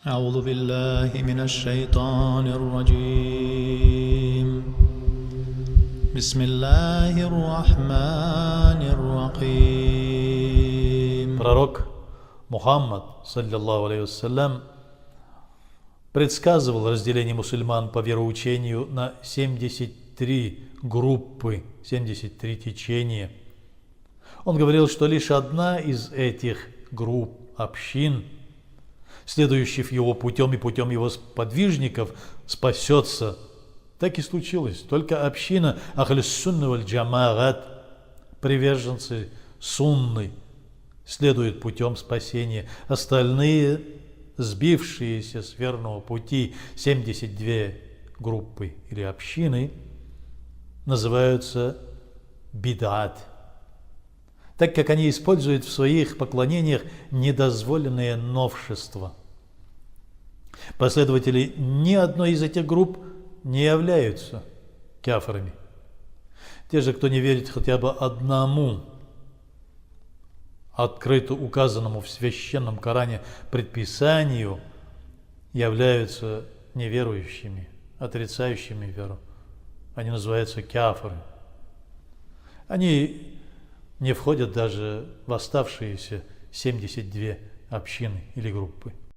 أعوذ بالله من الشيطان الرجيم بسم الله الرحمن الرحيم. Пророк Мухаммад, саллиллаху алейхи вассалям, предсказывал разделение мусульман по вероучению на 73 группы, 73 течения. Он говорил, что лишь одна из этих групп, общин, следующих его путем и путем его сподвижников, спасется. Так и случилось. Только община Ахлюс-Сунна валь-Джамаат, приверженцы сунны, следуют путем спасения. Остальные, сбившиеся с верного пути, 72 группы или общины, называются бид'ат, так как они используют в своих поклонениях недозволенные новшества. Последователи ни одной из этих групп не являются кафирами. Те же, кто не верит хотя бы одному открыто указанному в священном Коране предписанию, являются неверующими, отрицающими веру. Они называются кафиры. Они не входят даже в оставшиеся 72 общины или группы.